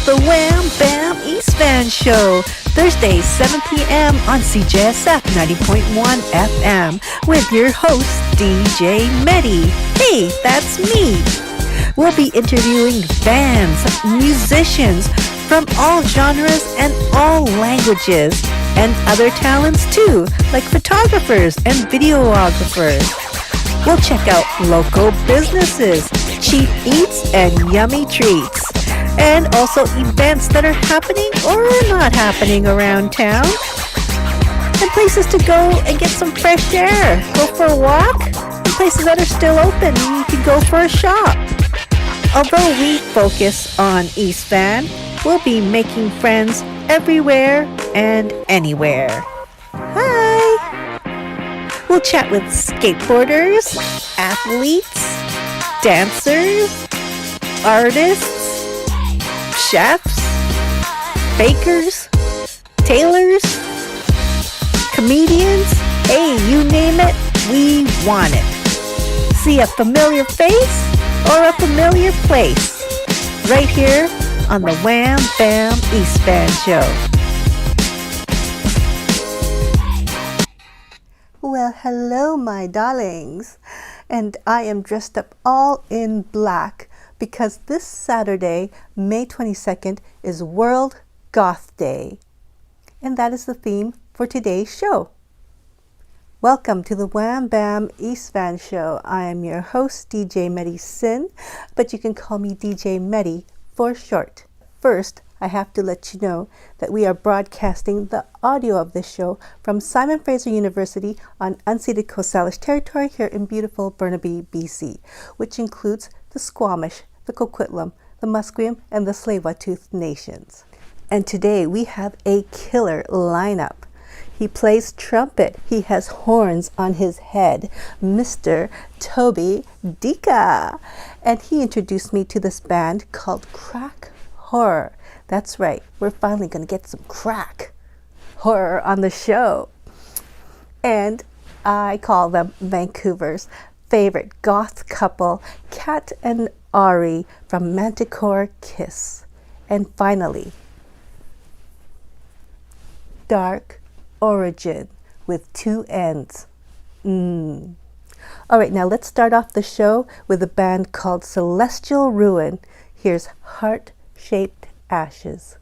the Wham Bam EAST Show, Thursdays 7 p.m. on CJSF 90.1 FM with your host, DJ Medi. Hey, that's me. We'll be interviewing bands, musicians from all genres and all languages, and other talents too, like photographers and videographers. We'll check out local businesses, cheap eats, and yummy treats. And also events that are happening or not happening around town. And places to go and get some fresh air. Go for a walk. And places that are still open and you can go for a shop. Although we focus on East Van, we'll be making friends everywhere and anywhere. Hi! We'll chat with skateboarders, athletes, dancers, artists, chefs, bakers, tailors, comedians, hey, you name it, we want it. See a familiar face or a familiar place? Right here on the Wham Bam EAST Show. Well, hello, my darlings. And I am dressed up all in black because this Saturday, May 22nd, is World Goth Day. And that is the theme for today's show. Welcome to the Wham Bam EAST Show. I am your host, DJ Medi Sin, but you can call me DJ Medi for short. First, I have to let you know that we are broadcasting the audio of this show from Simon Fraser University on unceded Coast Salish territory here in beautiful Burnaby, BC, which includes the Squamish, the Coquitlam, the Musqueam, and the Tsleil-Waututh nations. And today we have a killer lineup. He plays trumpet. He has horns on his head, Mr. Toby Dika. And he introduced me to this band called Crack Horror. That's right, we're finally going to get some crack horror on the show. And I call them Vancouver's favorite goth couple, Kat and Ari from Manticore Kiss. And finally, Dark Originn with 2 N's. All right, now let's start off the show with a band called Celestial Ruin. Here's Heart-Shaped Ashes.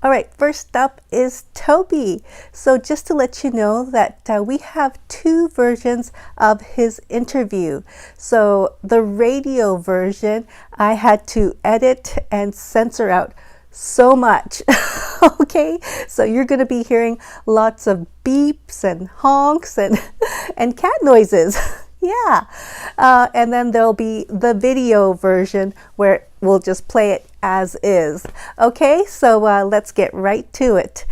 All right, first up is Toby. So just to let you know that we have two versions of his interview. So the radio version, I had to edit and censor out so much. Okay, so you're going to be hearing lots of beeps and honks and cat noises. Yeah, and then there'll be the video version where we'll just play it as is. Okay, so let's get right to it.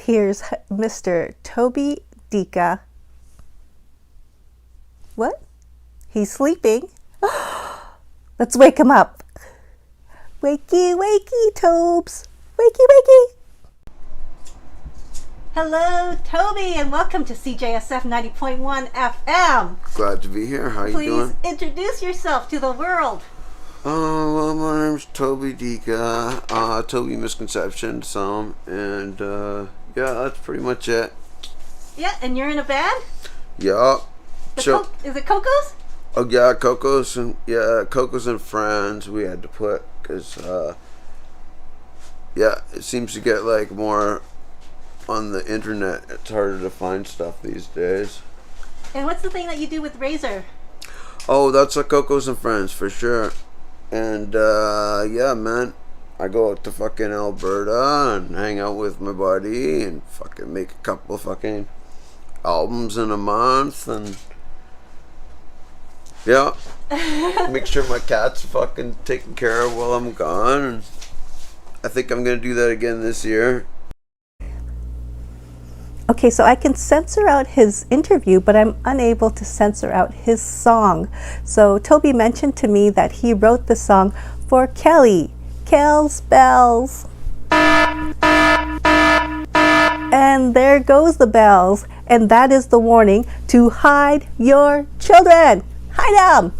Here's Mr. Toby Dika. What? He's sleeping? Let's wake him up. Wakey, wakey, Tobes. Wakey, wakey. Hello, Toby, and welcome to CJSF 90.1 FM. Glad to be here. How you doing? Please introduce yourself to the world. Well, my name's Toby Dika. Toby Misconception, some, and yeah, that's pretty much it. Yeah, and you're in a band? Yeah. Is it Coco's? Oh yeah, Coco's and Friends. We had to put because yeah, it seems to get like more on the internet. It's harder to find stuff these days. And what's the thing that you do with Razor? Oh, that's a Coco's and Friends for sure. And yeah, man, I go out to fucking Alberta and hang out with my buddy and fucking make a couple fucking albums in a month and yeah, make sure my cat's fucking taken care of while I'm gone. And I think I'm gonna do that again this year. Okay, so I can censor out his interview, but I'm unable to censor out his song. So Toby mentioned to me that he wrote the song for Kelly, Kel's Bells. And there goes the bells, and that is the warning to hide your children. Hide them!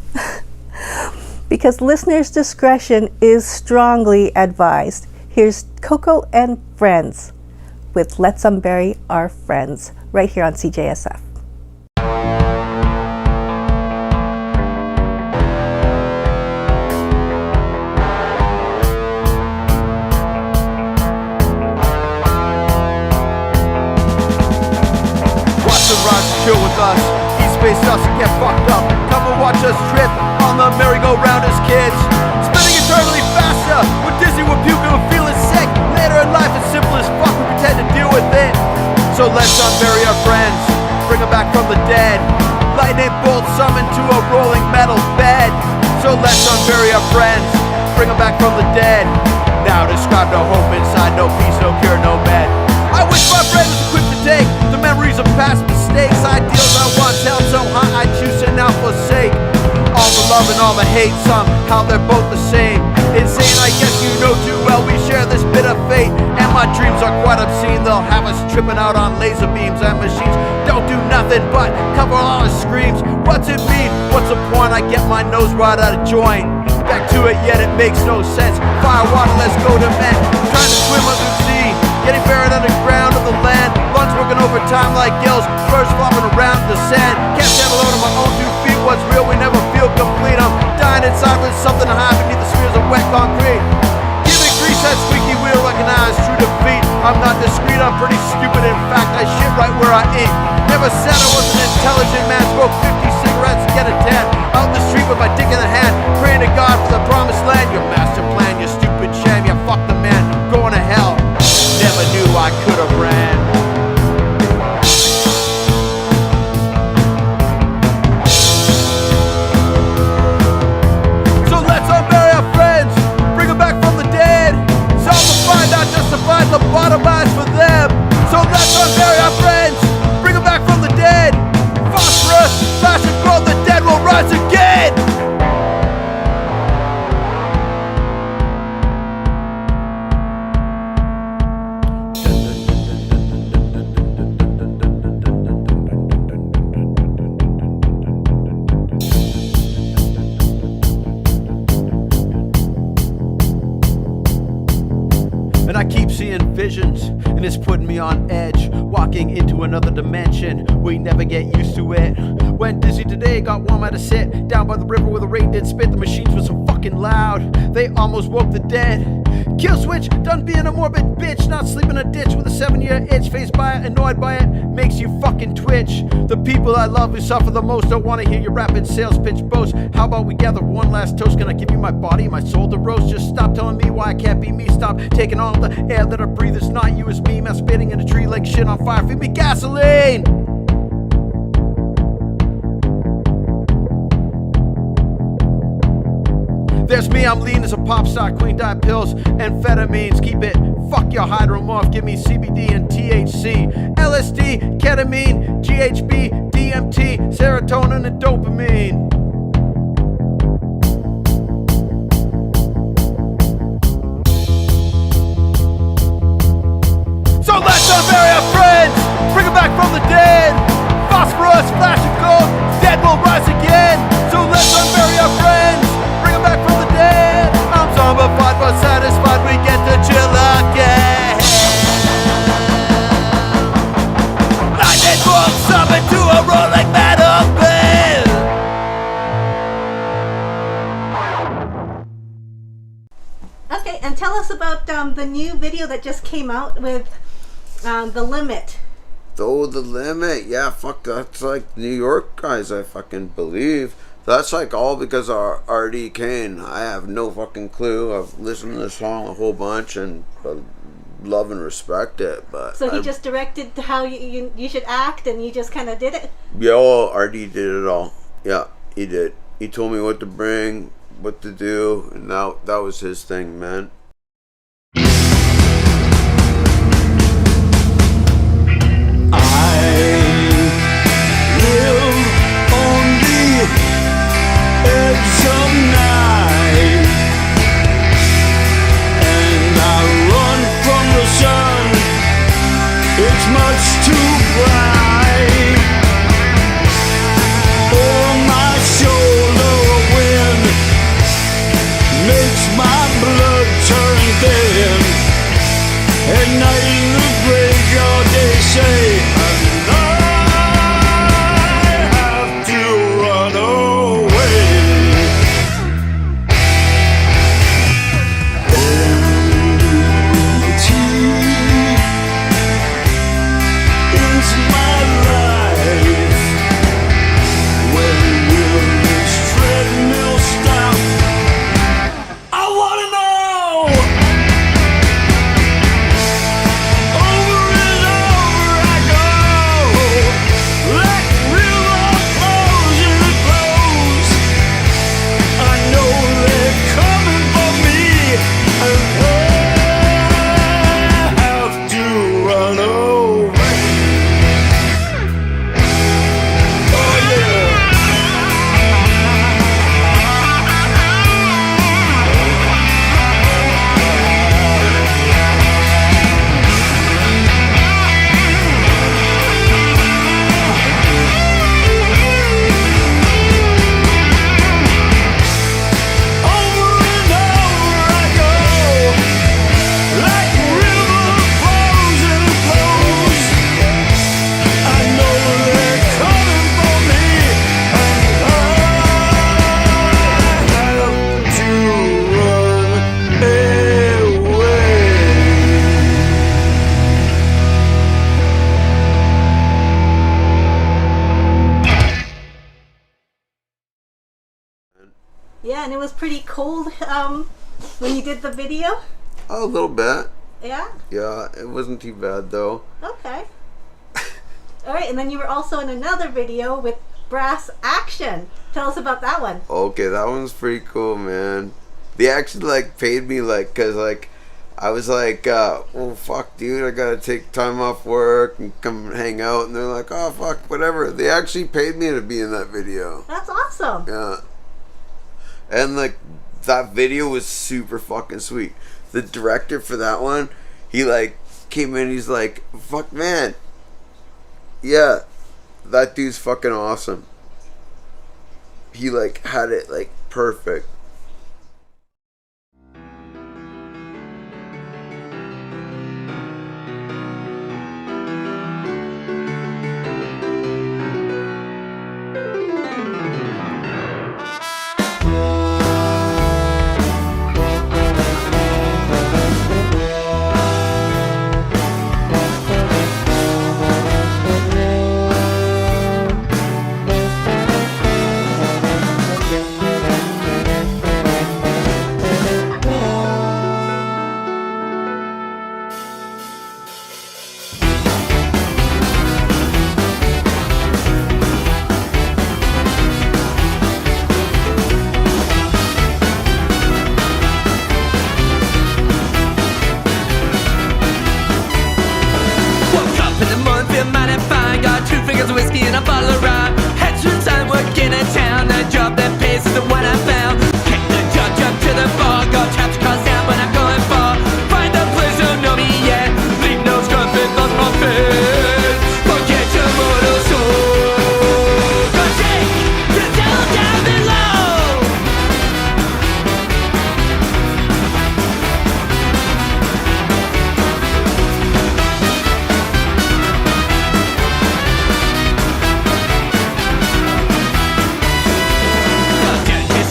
Because listeners' discretion is strongly advised. Here's Coco and Friends with Let's Unbury Our Friends, right here on CJSF. Watch the rocks chill with us, eat space us and get fucked up. Come and watch us trip on the merry-go-round as kids. Spinning eternally faster, we're dizzy, we're puking, we're feeling sick. Later in life it's simple as fuck, we pretend to deal with it. So let's unbury our friends, bring them back from the dead. Lightning bolts summoned to a rolling metal bed. So let's unbury our friends, bring them back from the dead. Now describe no hope inside, no peace, no cure, no med. I wish my friend was equipped to take the memories of past mistakes. Ideals I once held so high I choose to now forsake. All the love and all the hate, somehow they're both the same. Insane, I guess you know too well we share this bitter fate. And my dreams are quite obscene, they'll have us tripping out on laser beams. And machines don't do nothing but cover all our screams. What's it mean? What's the point? I get my nose right out of joint. Back to it, yet it makes no sense. Fire, water, let's go to men. Trying to swim under the sea, getting buried underground of the land. Lungs working overtime like gills, birds flopping around the sand. Can't stand alone on my own 2 feet. What's real, we never feel complete. I'm dying inside with something to hide beneath the spheres of wet concrete. Giving grease that squeaky wheel, recognize true defeat. I'm not discreet, I'm pretty stupid. In fact, I shit right where I eat. Never said I was an intelligent man. Smoke 50 cigarettes and get a tan. Out in the street with my dick in the hand, praying to God for the promised land. Your master plan, your stupid sham. Yeah, fuck the man, going to hell. Never knew I could have ran. So let's unbury our friends, bring them back from the dead. Some will find out justified lobotomized for them. So let's unbury our friends, bring them back from the dead. Phosphorus, flash and grow, the dead will rise again. And I keep seeing visions, and it's putting me on edge. Walking into another dimension, we never get used to it. Went dizzy today, got warm out to sit down by the river where the rain did spit. The machines with some fucking fucking loud. They almost woke the dead. Kill switch, done being a morbid bitch. Not sleeping in a ditch with a 7-year itch. Faced by it, annoyed by it, makes you fucking twitch. The people I love who suffer the most don't wanna hear your rapid sales pitch boast. How about we gather one last toast? Can I give you my body, my soul to roast? Just stop telling me why I can't be me. Stop taking all the air that I breathe. It's not you, it's me. Masturbating in a tree like shit on fire. Feed me gasoline! There's me, I'm lean as a pop star, queen diet pills, amphetamines, keep it, fuck your hydromorph, give me CBD and THC, LSD, ketamine, GHB, DMT, serotonin and dopamine. So let's unbury our friends, bring them back from the dead, phosphorus, flash of gold, dead will rise again. So let's unbury our friends, bring them back from the dead. I'm zombified but satisfied, we get to chill again. Lightning bolts up into a rolling metal bed. Okay, and tell us about the new video that just came out with The Limit. Oh, The Limit. Yeah, fuck, that's like New York guys, I fucking believe. That's like all because of R.D. Kane. I have no fucking clue. I've listened to the song a whole bunch and love and respect it. But So he just directed how you should act, and you just kind of did it? Yeah, well, R.D. did it all. Yeah, he did. He told me what to bring, what to do, and that was his thing, man. Yeah, and it was pretty cold when you did the video? A little bit. Yeah? Yeah, it wasn't too bad though. Okay. Alright, and then you were also in another video with Brass Action. Tell us about that one. Okay, that one's pretty cool, man. They actually like paid me like, cause like I was like, well, fuck, dude, I gotta take time off work and come hang out, and they're like, oh, fuck, whatever. They actually paid me to be in that video. That's awesome. Yeah. And like that video was super fucking sweet. The director for that one, he like came in, he's like, fuck, man, yeah, that dude's fucking awesome. He like had it like perfect. whiskey and a bottle of rum. Head to time working in town. The job that pays is the one I found. Kick the judge up to the bar. Got traps across town but not going far. Find the place don't know me yet. Leave no scrub in those profits. Forget your mortal soul. Go take the devil down below.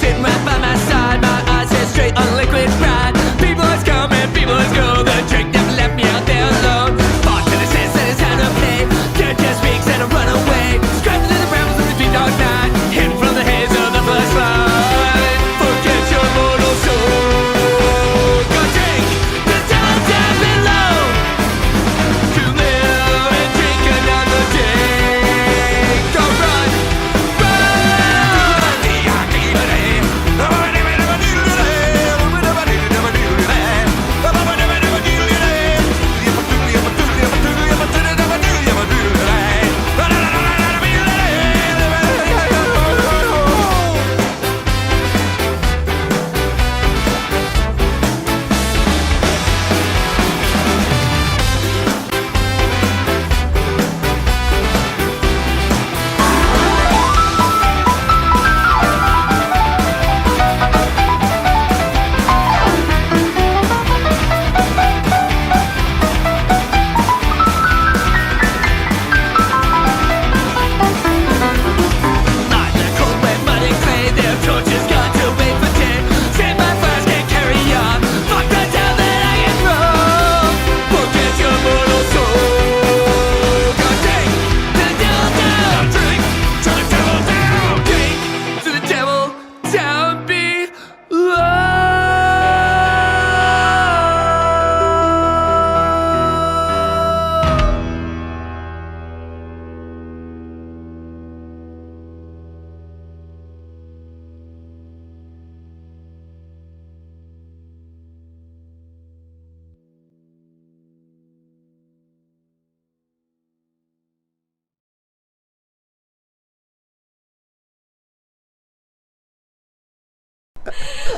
Sitting right by my side, my eyes set straight on liquid pride. People always come and people always go. The drink never left me out there alone. Bartender says that it's time to pay. Dead just speaks and I run away. Strapped into the brambles of the big dark night. Hidden from the haze of the flashlight. Forget your mortal soul. Go drink the devil down below. To live and drink another day. Go run, run.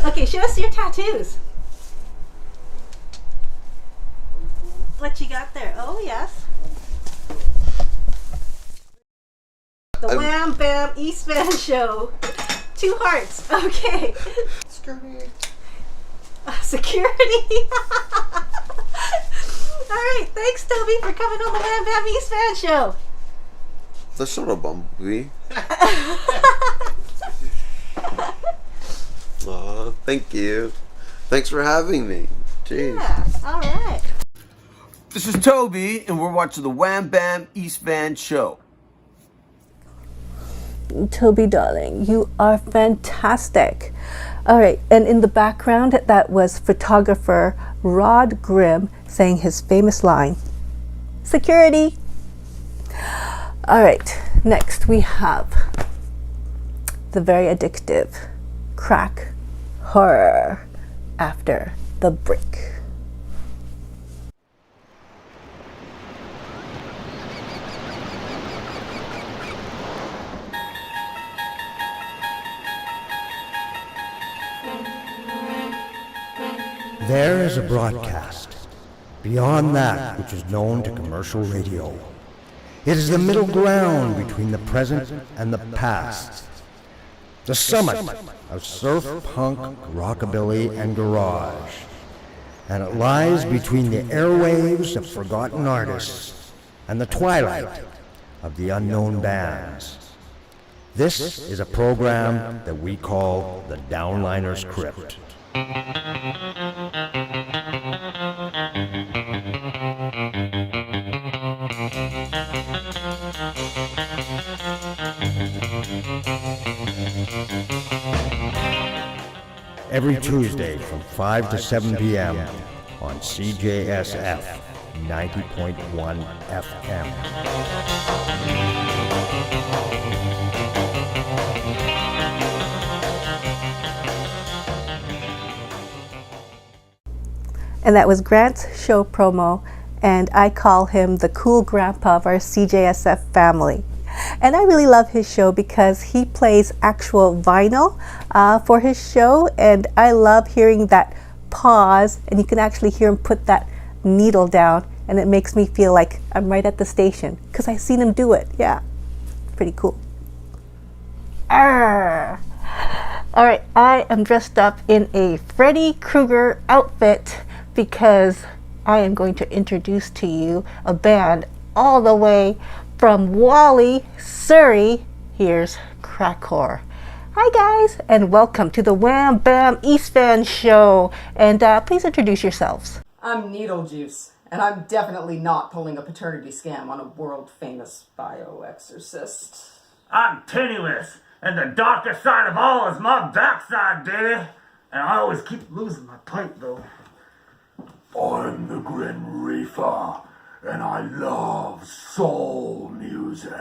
Okay, show us your tattoos. What you got there? Oh, yes. The Wham Bam EAST show. 2 hearts. Okay. Security. Security. All right. Thanks, Toby, for coming on the Wham Bam EAST show. That's not a bumblebee. Aw, thank you. Thanks for having me. Jeez. Yeah. All right. This is Toby, and we're watching the Wham Bam EAST show. Toby, darling, you are fantastic. All right, and in the background, that was photographer Rod Grimm saying his famous line, "Security." All right, next we have the very addictive crack horror after the break. There is a broadcast beyond that which is known to commercial radio. It is the middle ground between the present and the past. The summit of surf, punk, rockabilly, and garage. And it lies between the airwaves of forgotten artists and the twilight of the unknown bands. This is a program that we call the Downliner's Crypt. Every Tuesday from 5 to 7 p.m. on CJSF 90.1 FM. And that was Grant's show promo, and I call him the cool grandpa of our CJSF family. And I really love his show because he plays actual vinyl for his show, and I love hearing that pause, and you can actually hear him put that needle down, and it makes me feel like I'm right at the station because I've seen him do it. Yeah, pretty cool. Arr. All right, I am dressed up in a Freddy Krueger outfit because I am going to introduce to you a band all the way from Whalley, Surrey. Here's Crackcore. Hi guys, and welcome to the Wham Bam EAST Fan Show. And please introduce yourselves. I'm Needle Juice, and I'm definitely not pulling a paternity scam on a world-famous bioexorcist. I'm Penniless, and the darker side of all is my backside, baby. And I always keep losing my pipe, though. I'm the Grim Reaper, and I love soul music.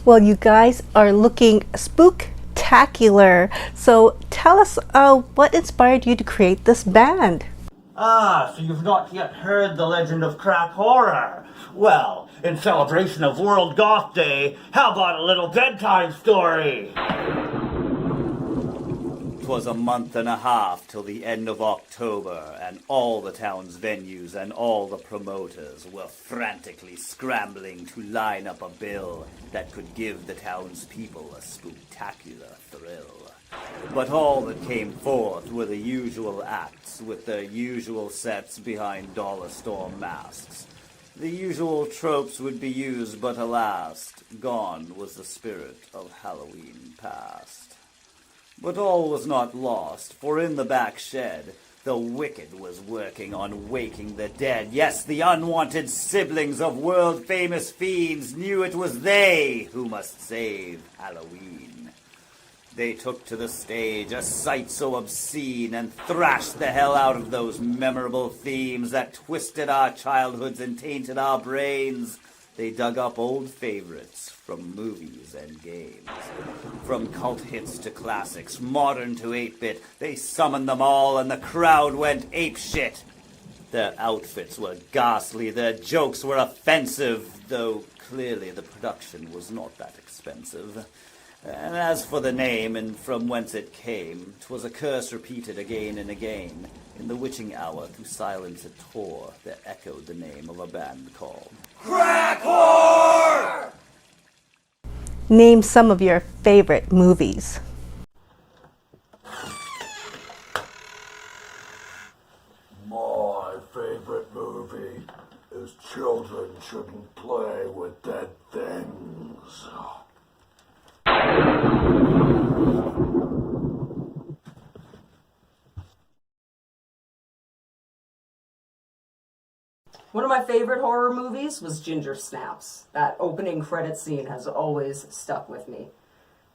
Well, you guys are looking spooktacular. So tell us what inspired you to create this band? So you've not yet heard the legend of crack horror. Well, in celebration of World Goth Day, how about a little bedtime story? 'Twas a month and a half till the end of October, and all the town's venues and all the promoters were frantically scrambling to line up a bill that could give the townspeople a spooktacular thrill. But all that came forth were the usual acts with their usual sets behind dollar store masks. The usual tropes would be used, but alas, gone was the spirit of Halloween past. But all was not lost, for in the back shed, the wicked was working on waking the dead. Yes, the unwanted siblings of world-famous fiends knew it was they who must save Halloween. They took to the stage a sight so obscene and thrashed the hell out of those memorable themes that twisted our childhoods and tainted our brains. They dug up old favorites from movies and games. From cult hits to classics, modern to 8-bit, they summoned them all and the crowd went apeshit. Their outfits were ghastly, their jokes were offensive, though clearly the production was not that expensive. And as for the name and from whence it came, 'twas a curse repeated again and again. In the witching hour through silence it tore, there echoed the name of a band called Crackcore! Name some of your favorite movies. My favorite movie is Children Shouldn't Play with Dead Things. One of my favorite horror movies was Ginger Snaps. That opening credit scene has always stuck with me.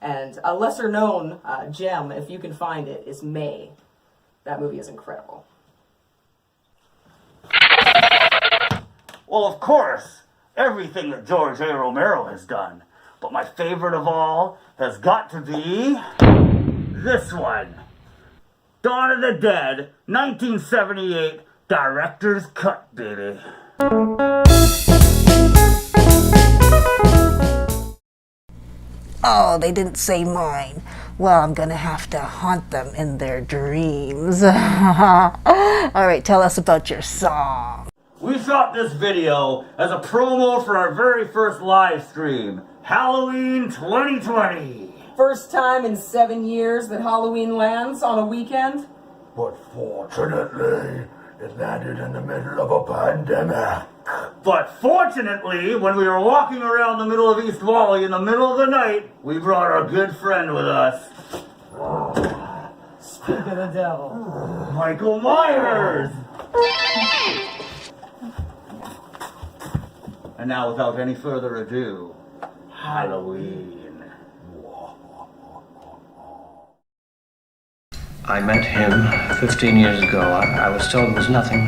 And a lesser known gem, if you can find it, is May. That movie is incredible. Well, of course, everything that George A. Romero has done. But my favorite of all has got to be this one. Dawn of the Dead, 1978, director's cut, baby. Oh, they didn't say mine. Well, I'm gonna have to haunt them in their dreams. All right, tell us about your song. We shot this video as a promo for our very first live stream, Halloween 2020. First time in 7 years that Halloween lands on a weekend. But fortunately, it landed in the middle of a pandemic. But fortunately, when we were walking around the middle of East Whalley in the middle of the night, we brought our good friend with us. Speak of the devil. Michael Myers! And now, without any further ado, Halloween. I met him 15 years ago. I was told there was nothing,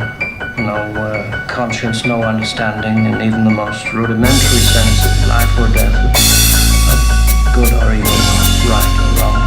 no conscience, no understanding, and even the most rudimentary sense of life or death, of good or evil, right or wrong.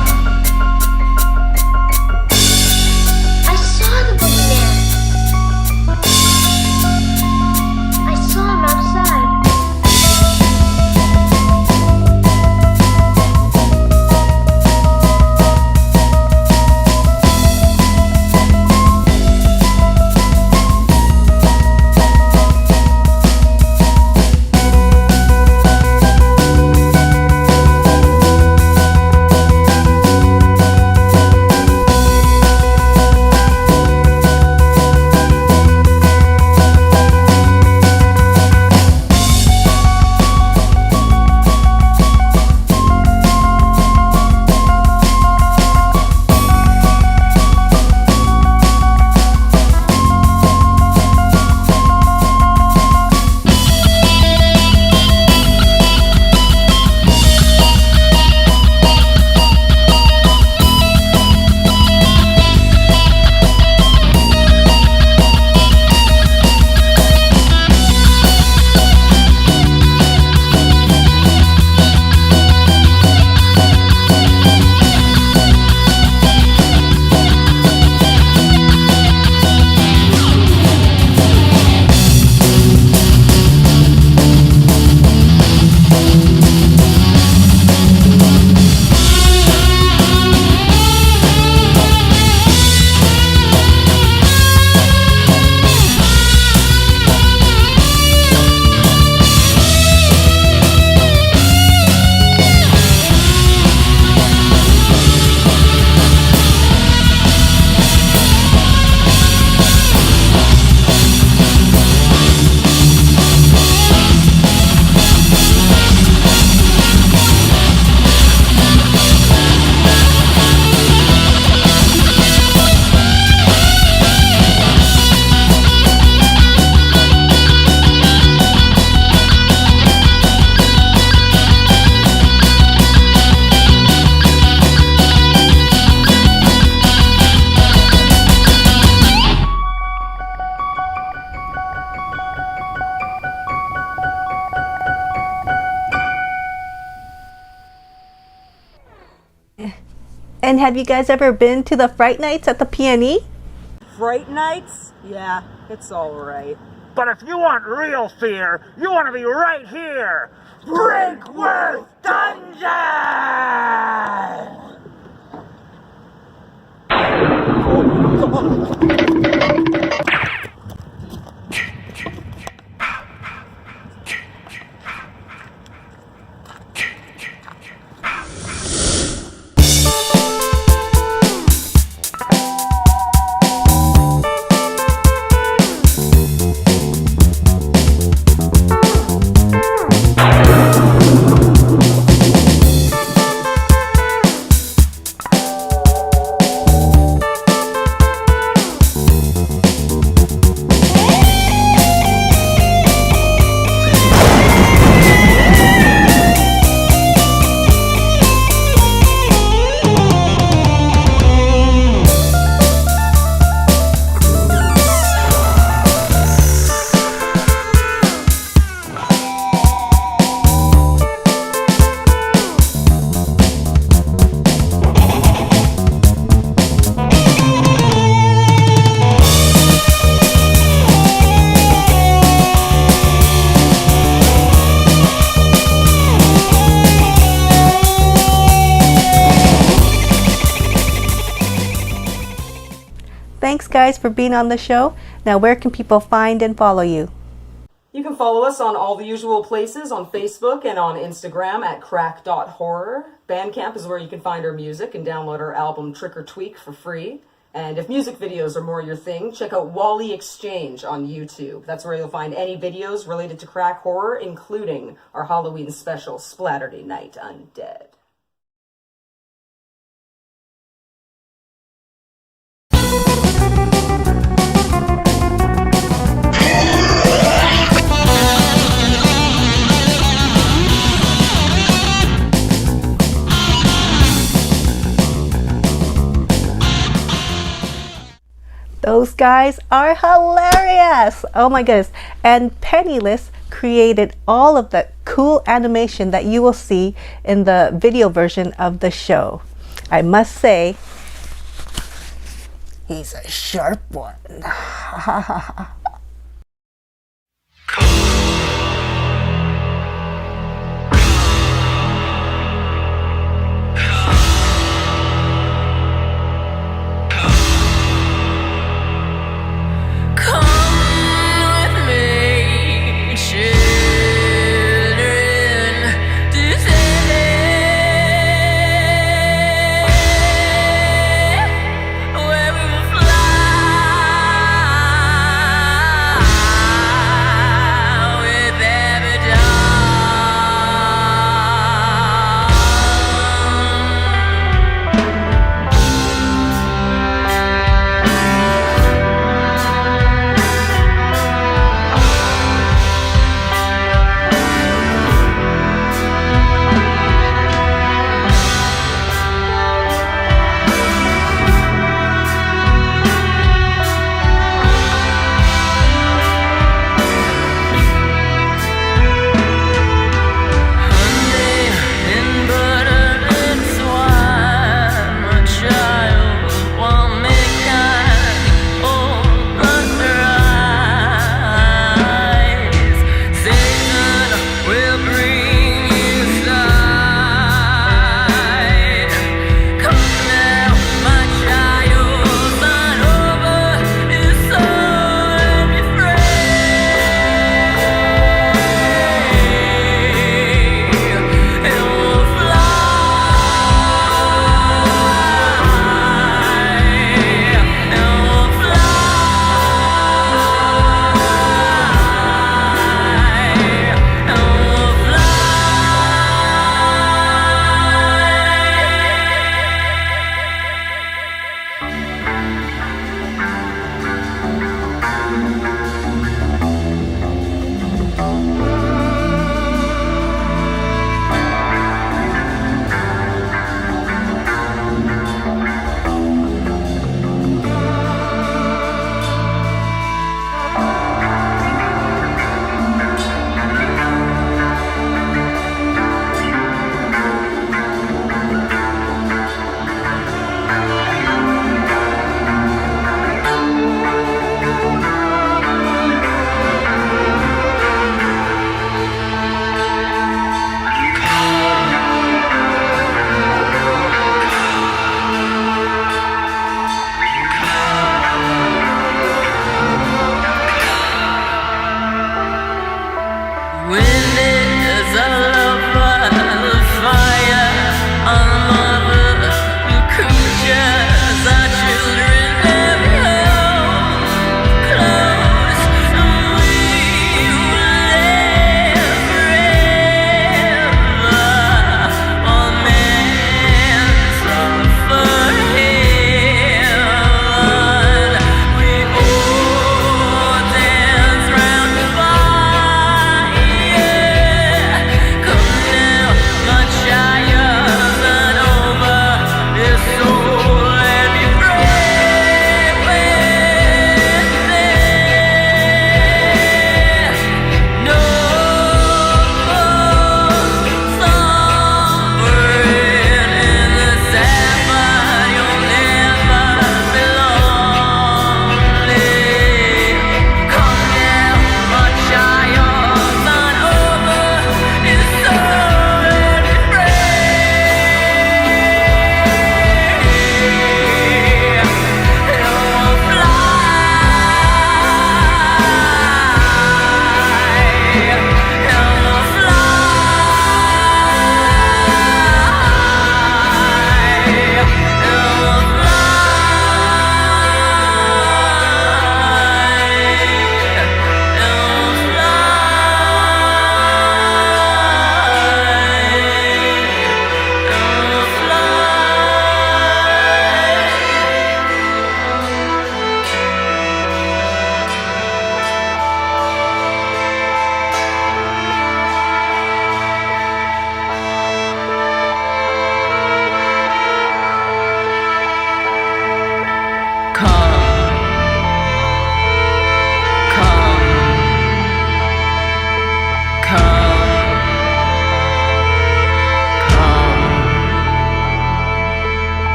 And have you guys ever been to the Fright Nights at the PNE? Fright Nights? Yeah, it's alright. But if you want real fear, you want to be right here. Brinkworth Dungeon! Thanks guys for being on the show. Now where can people find and follow you? You can follow us on all the usual places, on Facebook and on Instagram at crack.horror. Bandcamp is where you can find our music and download our album Trick or Tweak for free. And if music videos are more your thing, check out Wally Exchange on YouTube. That's where you'll find any videos related to crack horror, including our Halloween special, Splatterday Night Undead. Those guys are hilarious! Oh my goodness. And Penniless created all of the cool animation that you will see in the video version of the show. I must say, he's a sharp one. Where we will fly.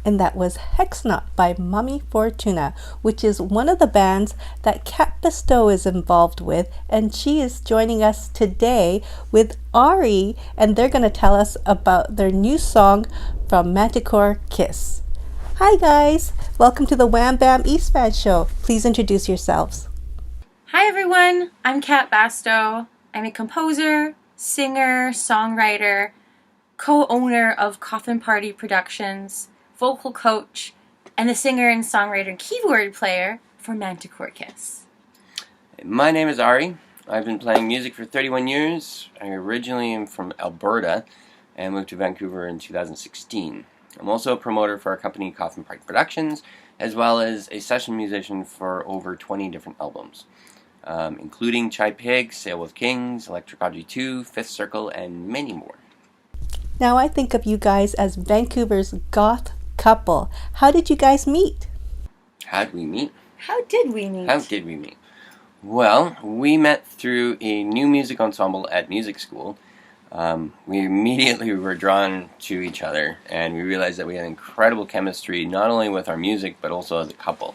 And that was Hexnaut by Mummy Fortuna, which is one of the bands that Kat Bestow is involved with, and she is joining us today with Ari, and they're going to tell us about their new song from Manticore, Kiss. Hi guys, welcome to the Wham Bam EAST Fan Show. Please introduce yourselves. Hi everyone, I'm Kat Bestow. I'm a composer, singer, songwriter, co-owner of Coffin Party Productions, vocal coach, and the singer and songwriter and keyboard player for Manticore Kiss. My name is Ari. I've been playing music for 31 years. I originally am from Alberta and moved to Vancouver in 2016. I'm also a promoter for our company Coffin Party Productions, as well as a session musician for over 20 different albums, including Chai Pig, Sail with Kings, Electric Audrey 2, Fifth Circle, and many more. Now I think of you guys as Vancouver's goth couple. How did you guys meet? How did we meet? How did we meet? Well, we met through a new music ensemble at music school. We immediately were drawn to each other, and we realized that we had incredible chemistry, not only with our music, but also as a couple.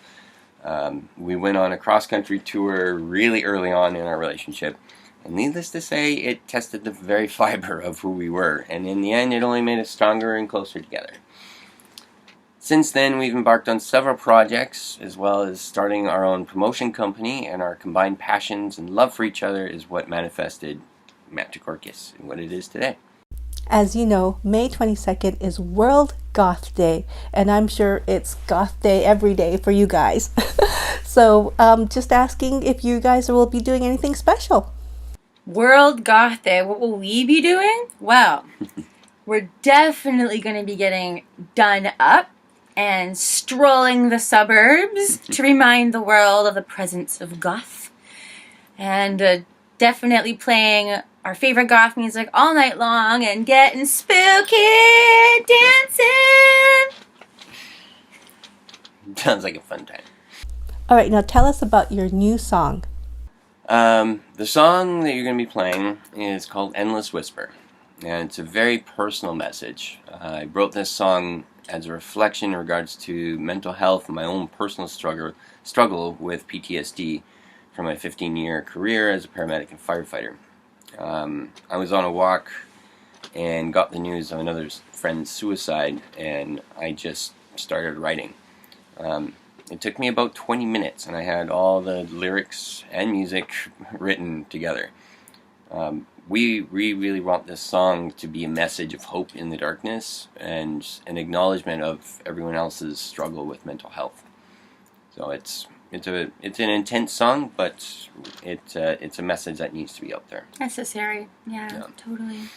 We went on a cross-country tour really early on in our relationship, and needless to say, it tested the very fiber of who we were, and in the end, it only made us stronger and closer together. Since then, we've embarked on several projects, as well as starting our own promotion company, and our combined passions and love for each other is what manifested Manticore Kiss and what it is today. As you know, May 22nd is World Goth Day, and I'm sure it's Goth Day every day for you guys. So, just asking if you guys will be doing anything special. World Goth Day, what will we be doing? Well, we're definitely going to be getting done up and strolling the suburbs to remind the world of the presence of goth. And definitely playing our favorite goth music all night long and getting spooky dancing. Sounds like a fun time. All right, now tell us about your new song. The song that you're going to be playing is called Endless Whisper, and it's a very personal message. I wrote this song as a reflection in regards to mental health and my own personal struggle with PTSD from my 15-year career as a paramedic and firefighter. I was on a walk and got the news of another friend's suicide, and I just started writing. It took me about 20 minutes, and I had all the lyrics and music written together. We really want this song to be a message of hope in the darkness and an acknowledgement of everyone else's struggle with mental health. So it's an intense song, but it's a message that needs to be out there. Necessary. Yeah. Totally.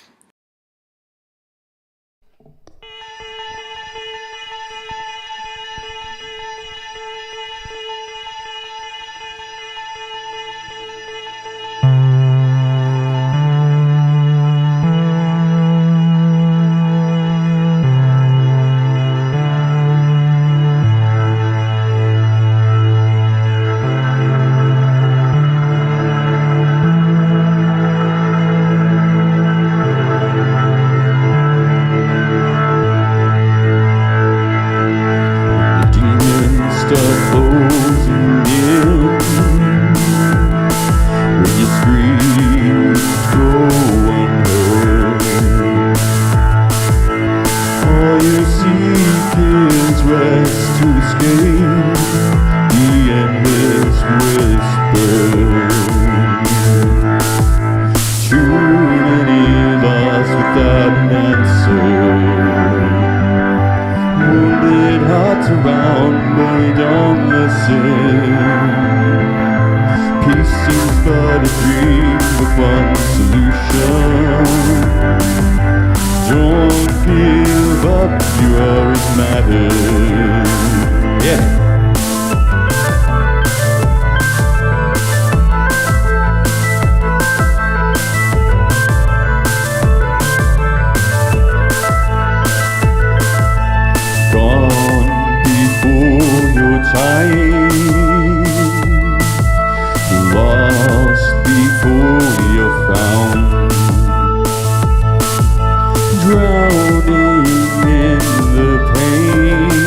Drowning in the pain.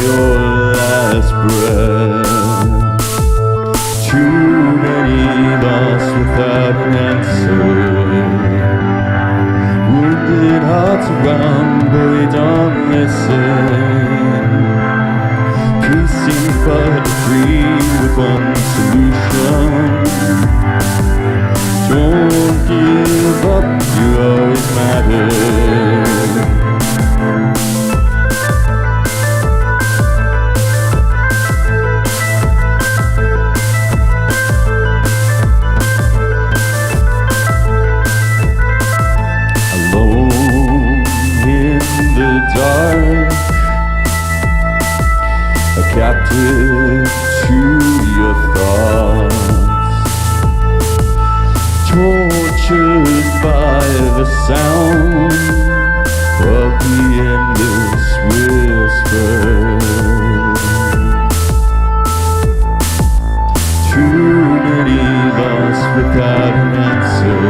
your last breath. Too many lost without an answer. Wounded hearts around, but we don't listen. Peace seems but a dream with one solution. Don't give up, you always matter. Dark, a captive to your thoughts, tortured by the sound of the endless whisper. Too many lost without an answer.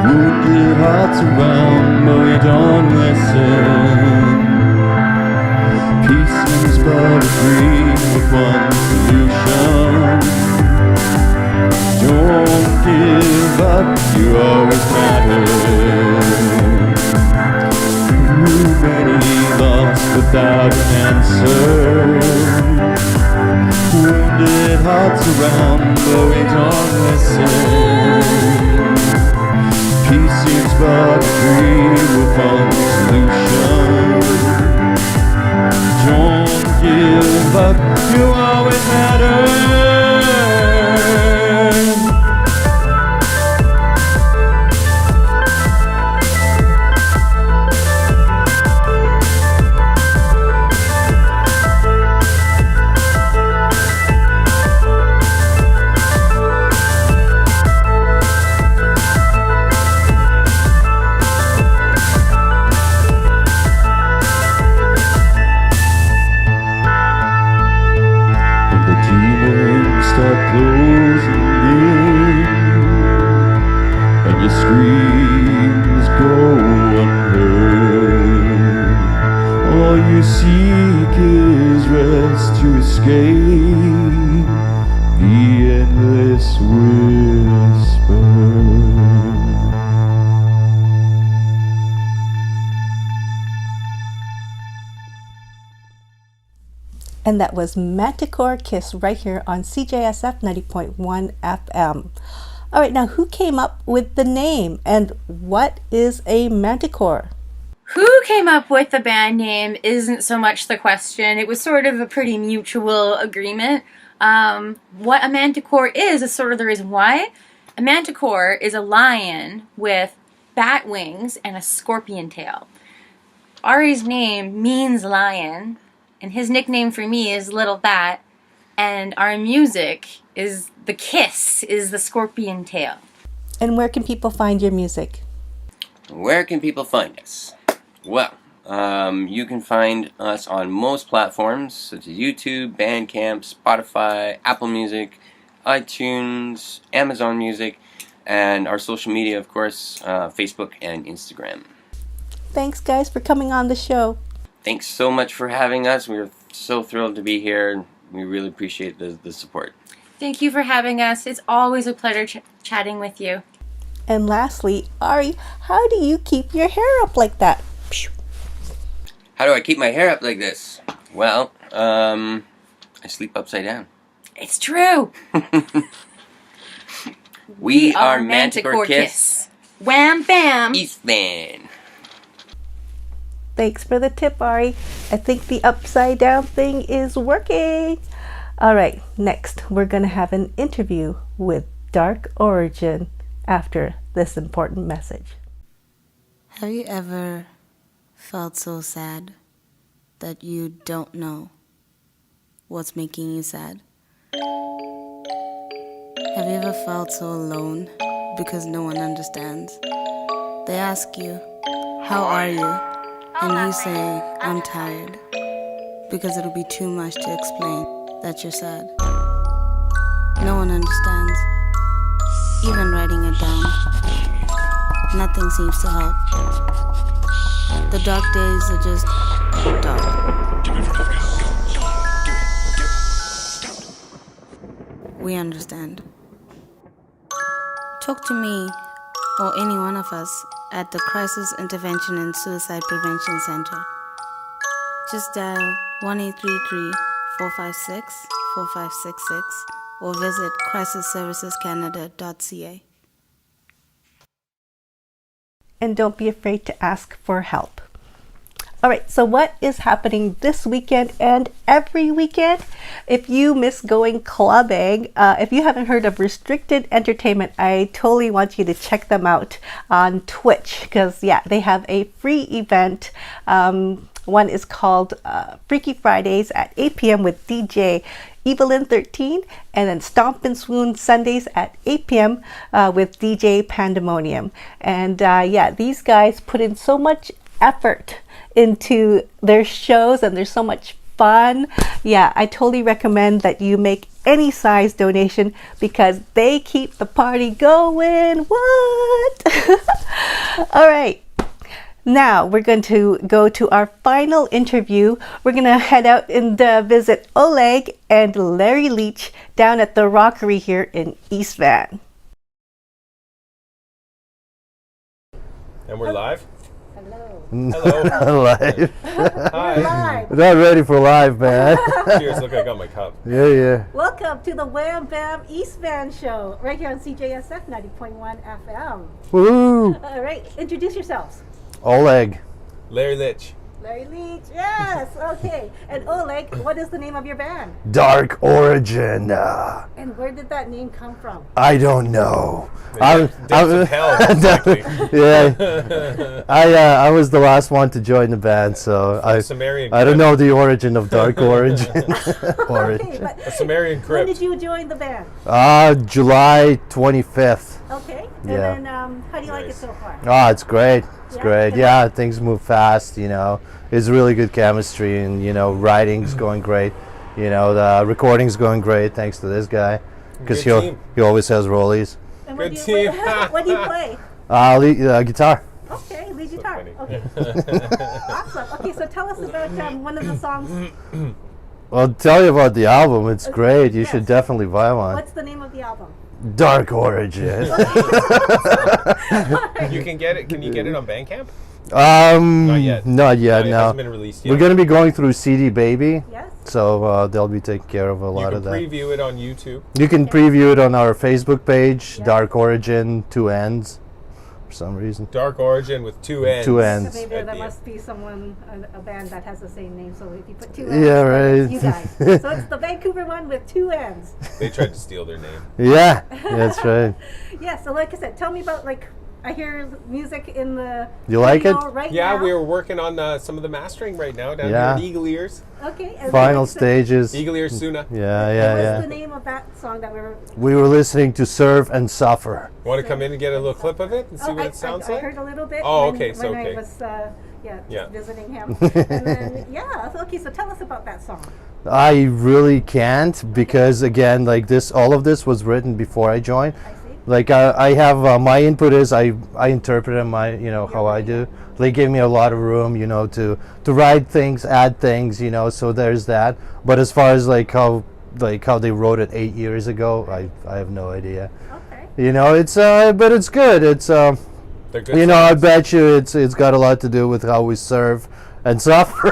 Wounded hearts around, but we don't listen. Peace seems but a dream with one solution. Don't give up, you always matter. Too many lost without an answer. Wounded hearts around, but we don't listen. Peace seems but a dream with one solution. Don't give up, you always matter. Closing in, and your screams go unheard. All you seek is rest to escape the endless whisper. And that was Manticore Kiss right here on CJSF 90.1 FM. All right, now who came up with the name and what is a Manticore? Who came up with the band name isn't so much the question. It was sort of a pretty mutual agreement. What a Manticore is sort of the reason why. A Manticore is a lion with bat wings and a scorpion tail. Ari's name means lion. And his nickname for me is Little Bat, and our music is the Kiss, is the scorpion tail. And where can people find your music? Where can people find us? Well, you can find us on most platforms, such as YouTube, Bandcamp, Spotify, Apple Music, iTunes, Amazon Music, and our social media, of course, Facebook and Instagram. Thanks, guys, for coming on the show. Thanks so much for having us. We're so thrilled to be here. We really appreciate the support. Thank you for having us. It's always a pleasure chatting with you. And lastly, Ari, how do you keep your hair up like that? How do I keep my hair up like this? Well, I sleep upside down. It's true. We are Manticore Kiss. Wham Bam EAST. Thanks for the tip, Ari. I think the upside down thing is working. All right, next we're going to have an interview with Dark Originn after this important message. Have you ever felt so sad that you don't know what's making you sad? Have you ever felt so alone because no one understands? They ask you, "How are you?" And you say, "I'm tired," because it'll be too much to explain that you're sad. No one understands. Even writing it down, nothing seems to help. The dark days are just We understand. Talk to me or any one of us at the Crisis Intervention and Suicide Prevention Center. Just dial 1-833-456-4566 or visit crisisservicescanada.ca. And don't be afraid to ask for help. All right, so what is happening this weekend and every weekend? If you miss going clubbing, if you haven't heard of Restricted Entertainment, I totally want you to check them out on Twitch because, yeah, they have a free event. One is called Freaky Fridays at 8 p.m. with DJ Evelyn 13, and then Stomp and Swoon Sundays at 8 p.m. With DJ Pandemonium. And yeah, these guys put in so much effort into their shows and they're so much fun. Yeah, I totally recommend that you make any size donation because they keep the party going. What? All right. Now we're going to go to our final interview. We're going to head out and visit Oleg and Larry Leach down at the Rockery here in East Van. And we're live? Hello. Live. Hi. Not ready for live, man. Cheers, look, I got my cup. Yeah. Welcome to the Wham Bam East Van show, right here on CJSF 90.1 FM. Woo! All right, introduce yourselves. Oleg. Larry Leach. Larry Leach, yes, okay. And Oleg, what is the name of your band? Dark Originn. And where did that name come from? I don't know. Depths of hell, most likely. Yeah. I was the last one to join the band, so I don't know the origin of Dark Originn. Okay, but a Sumerian when crypt. did you join the band? July 25th. Okay, and Yeah. then how do you like it so far? Oh, it's great. It's Yeah? great. Yeah, things move fast, you know. It's really good chemistry and, you know, writing's going great. You know, the recording's going great thanks to this guy. Because he always has rollies. And Good team. What do you play? Guitar. Okay, lead guitar. Okay. Awesome. Okay, so tell us about one of the songs. I'll tell you about the album. It's great. You should definitely buy one. What's the name of the album? Dark Originn. You can get it. Can you get it on Bandcamp? Not yet. Not yet. It No. hasn't been released yet. We're going to be going through CD Baby. Yes. So they'll be taking care of a lot of You that. can preview it on YouTube. You can preview it on our Facebook page, Dark Originn, 2 N's, for some reason. Dark Originn with 2 N's. 2 N's. So maybe At there the must be someone, a band that has the same name. So if you put 2 N's, Yeah, then it's right. you guys. So it's the Vancouver one with 2 N's. They tried to steal their name. Yeah, that's right. Yeah. So like I said, tell me about I hear music in the. You like it? studio right Yeah, now. we were working on some of the mastering right now down Yeah. here at Eagle Ears. Okay. And Final like I said, stages. Eagle Ears Suna. Yeah. What's the name of that song that we were? We were listening to Serve and Suffer. Want to come in and get a little clip of it and see what it sounds I like? heard a little bit. Oh, when, okay, so when okay. I was Yeah. visiting him, and then okay. So tell us about that song. I really can't because again, like this, all of this was written before I joined. I see. Like I have my input is I interpret them how I do. They give me a lot of room, to write things, add things, So there's that. But as far as how they wrote it 8 years ago, I have no idea. Okay. It's but it's good. It's They're good I songs. bet you it's got a lot to do with how we serve and suffer.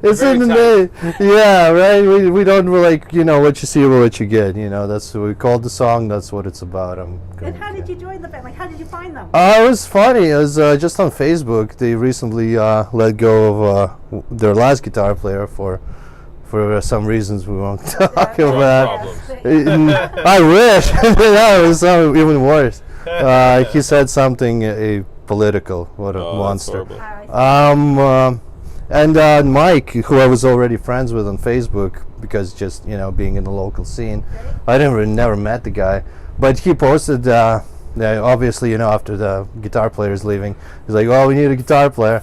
It's in the name. Yeah, right. We don't what you see or what you get. That's what we called the song. That's what it's about. And how did you join the band? How did you find them? It was funny. It was just on Facebook. They recently let go of their last guitar player for some reasons we won't talk about. I wish. That was even worse. He said something political. What a monster. And Mike, who I was already friends with on Facebook, because just being in the local scene, I never met the guy, but he posted. Obviously, after the guitar player's leaving, he's like, "Oh, we need a guitar player,"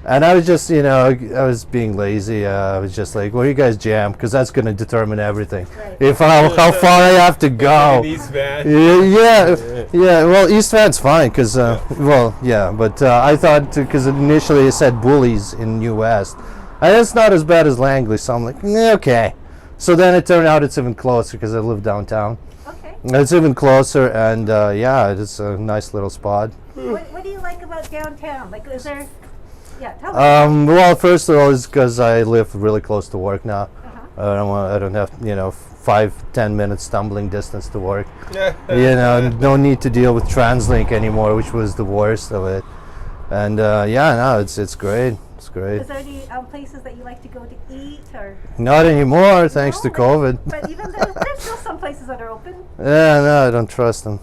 And I was just, I was being lazy. I was just like, well, you guys jam, because that's going to determine everything. Right. If how far I have to go. East Van. Yeah. Well, East Van's fine, because, but I thought, because initially it said Bullies in New West. And it's not as bad as Langley, so I'm like, okay. So then it turned out it's even closer, because I live downtown. Okay. It's even closer, and it's a nice little spot. What do you like about downtown? Like, is there... Yeah, tell me. Well, first of all, is because I live really close to work now. I don't have 5-10 minutes stumbling distance to work. No need to deal with TransLink anymore, which was the worst of it. And it's great. It's great. Is there any places that you like to go to eat or? Not anymore, thanks to COVID. But even there's still some places that are open. Yeah, no, I don't trust them.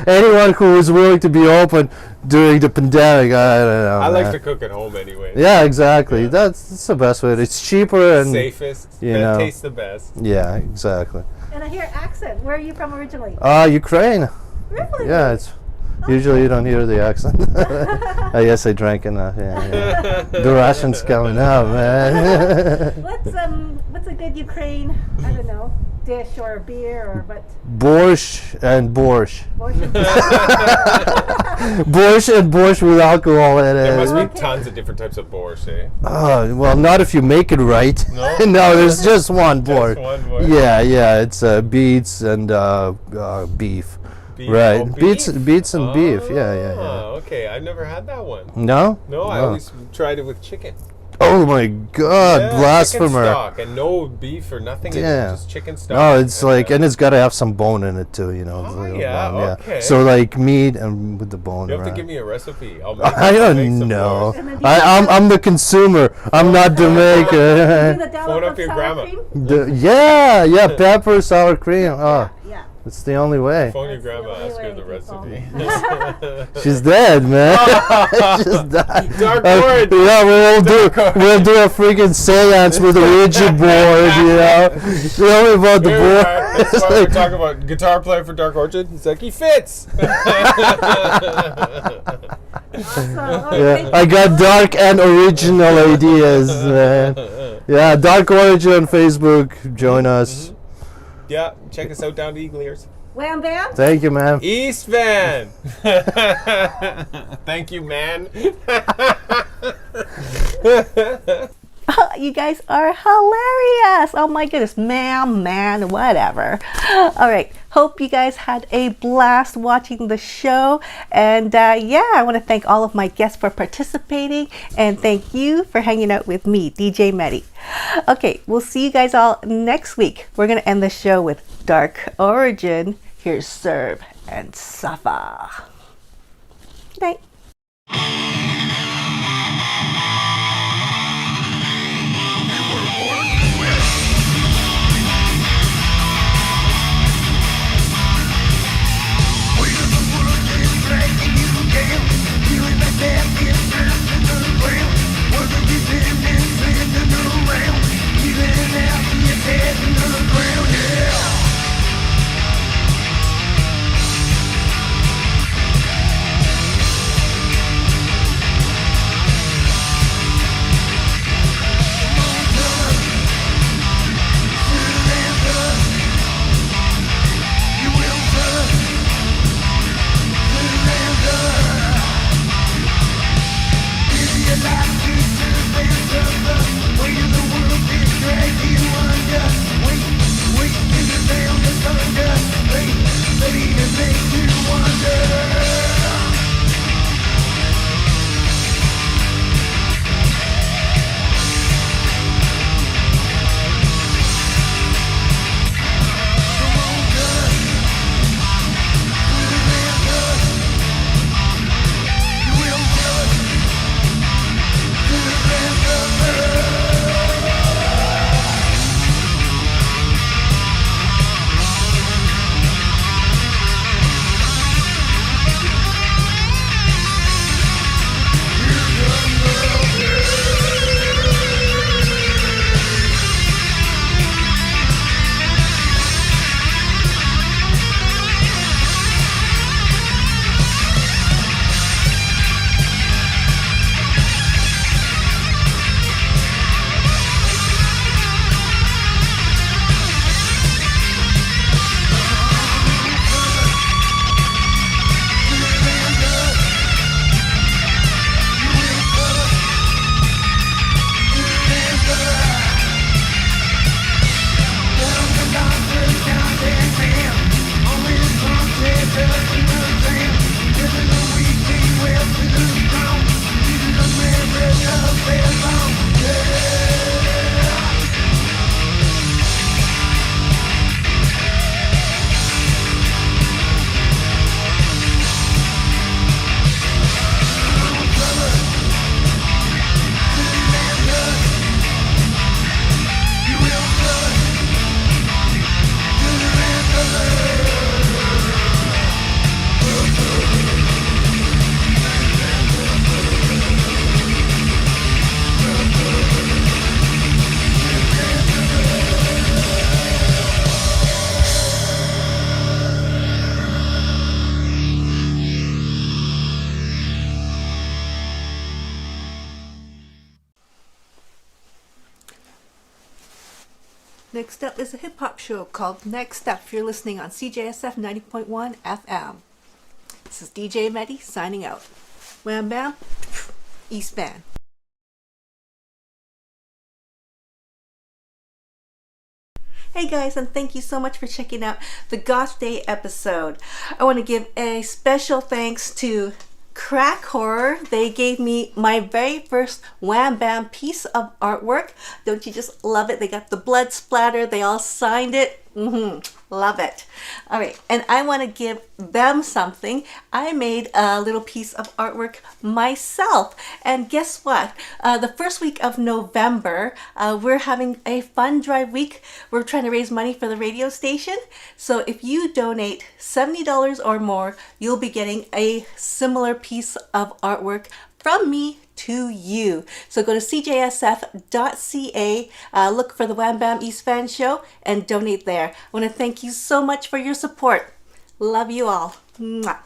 Anyone who was willing to be open during the pandemic, I don't know. I like to cook at home anyway. Yeah, exactly. That's the best way. It's cheaper and safest. Tastes the best. Yeah, exactly. And I hear accent. Where are you from originally? Ukraine. Really? Yeah, it's usually you don't hear the accent. I guess I drank enough. Yeah. The Russians coming out, man. What's a good Ukraine? I don't know. Dish or beer or what? Borscht and borscht. Borscht and borscht with alcohol in it. There must be tons of different types of borscht, eh? Well, not if you make it right. No, no, there's just one borscht. Just one borscht. Yeah, it's beets and beef. Right, beets and beef. Yeah. Okay, I've never had that one. No? No, I always tried it with chicken. Oh my God, blasphemer! Chicken stock and no beef or nothing. Yeah. It's just chicken stock. No, it's and it's got to have some bone in it too, Oh yeah, okay. So like meat and with the bone. You have to around. give me a recipe. I don't know. I'm the consumer. I'm not the maker. Phone up your grandma. Yeah, pepper, sour cream. Oh. It's the only way. Phone your grandma, ask her the recipe. She's dead, man. She's died. Dark Originn. Yeah, we'll do a freaking seance with a Ouija board, Tell me about the board. That's why we're talking about guitar player for Dark Originn. He's like, he fits. I got dark and original ideas, man. Yeah, Dark Originn on Facebook. Join us. Yeah, check us out down to Eagle Ears. Wham Bam. Thank you, man. East Van. Thank you, man. You guys are hilarious. Oh my goodness, man, whatever. All right. Hope you guys had a blast watching the show. And I want to thank all of my guests for participating. And thank you for hanging out with me, DJ Medi. Okay, we'll see you guys all next week. We're going to end the show with Dark Originn. Here's Serve and Suffer. Good night. Next up is a hip hop show called Next Up. You're listening on CJSF 90.1 FM. This is DJ Medi signing out. Wham Bam East Band. Hey guys, and thank you so much for checking out the Goth Day episode. I want to give a special thanks to Crack Horror. They gave me my very first Wham Bam piece of artwork. Don't you just love it? They got the blood splatter. They all signed it. Love it. All right, and I want to give them something. I made a little piece of artwork myself, and guess what? The first week of November, we're having a fund drive week. We're trying to raise money for the radio station. So if you donate $70 or more, you'll be getting a similar piece of artwork from me to you. So go to cjsf.ca, look for the Wham Bam East Fan Show, and donate there. I want to thank you so much for your support. Love you all. Mwah.